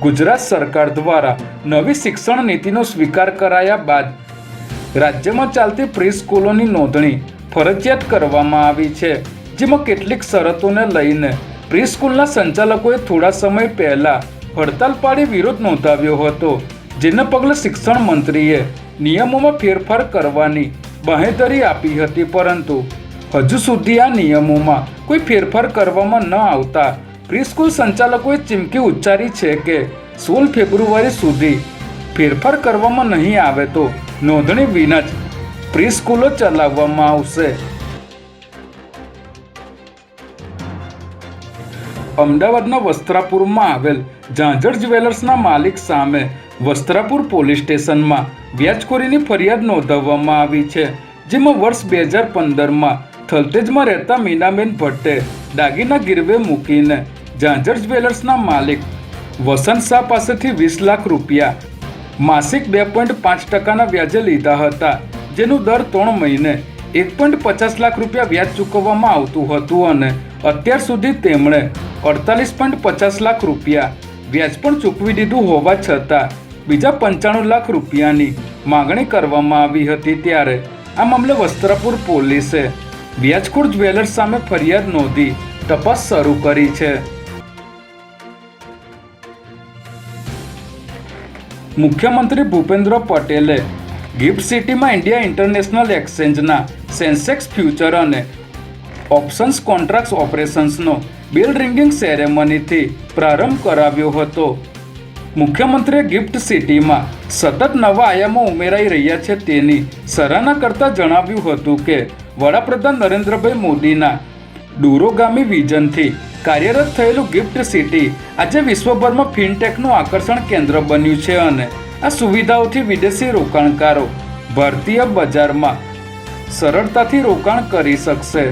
ગુજરાત સરકાર દ્વારા નવી શિક્ષણ નીતિનો સ્વીકાર કરાયા બાદ રાજ્યમાં ચાલતી પ્રી સ્કૂલોની નોંધણી ફરજિયાત કરવામાં આવી છે, જેમાં કેટલીક શરતોને લઈને પ્રી સ્કૂલના સંચાલકોએ થોડા સમય પહેલા હડતાલ પાડી વિરોધ નોંધાવ્યો હતો, જેને પગલે શિક્ષણ મંત્રીએ નિયમોમાં ફેરફાર કરવાની બાંહેધરી આપી હતી, પરંતુ હજુ સુધી આ નિયમોમાં કોઈ ફેરફાર કરવામાં ન આવતા પ્રી સ્કૂલ સંચાલકોએ ચીમકી ઉચ્ચારી છે કે 16 ફેબ્રુઆરી સુધી ફેરફાર કરવામાં નહીં આવે તો નોંધણી વિના જ પ્રી સ્કૂલો ચલાવવામાં આવશે। અમદાવાદના વસ્ત્રાપુરમાં આવેલ ઝાંઝર જ્વેલર્સના માલિક સામે વસ્ત્રાપુર પોલીસ સ્ટેશનમાં વ્યાજખોરીની ફરિયાદ નોંધાવવામાં આવી છે, જેમાં વર્ષ 2015માં થલતેજમાં રહેતા મીનાબેન ભટ્ટે દાગીના ગીરવે મૂકીને ઝાંઝર જ્વેલર્સના માલિક વસંત શાહ પાસેથી 20 લાખ રૂપિયા માસિક 2.5% વ્યાજે લીધા હતા, જેનું દર 3 મહિને 1.50 લાખ રૂપિયા વ્યાજ ચૂકવવામાં આવતું હતું અને અત્યાર સુધી તેમણે 48.50 લાખ રૂપિયા વ્યાજ પણ ચૂકવી દીધું હોવા છતાં બીજા 95 લાખ રૂપિયાની માગણી કરવામાં આવી હતી। ત્યારે આ મામલે વસ્ત્રાપુર પોલીસે વ્યાજખોર જ્વેલર્સ સામે ફરિયાદ નોંધી તપાસ શરૂ કરી છે। મુખ્યમંત્રી ભૂપેન્દ્ર પટેલે ગિફ્ટ સિટીમાં ઇન્ડિયા ઇન્ટરનેશનલ એક્સચેન્જના સેન્સેક્સ ફ્યુચર અને ઓપ્શન્સ કોન્ટ્રાક્ટ ઓપરેશન્સનો બેલ રિંગિંગ સેરેમનીથી પ્રારંભ કરાવ્યો હતો। મુખ્યમંત્રીએ ગિફ્ટ સિટીમાં સતત નવા આયામો ઉમેરાઈ રહ્યા છે તેની સરાહના કરતા જણાવ્યું હતું કે વડાપ્રધાન નરેન્દ્રભાઈ મોદીના દૂરોગામી વિઝનથી કાર્યરત થયેલું ગિફ્ટ સિટી આજે વિશ્વભરમાં ફિનટેકનું આકર્ષણ કેન્દ્ર બન્યું છે અને આ સુવિધાઓથી વિદેશી રોકાણકારો ભારતીય બજારમાં સરળતાથી રોકાણ કરી શકશે।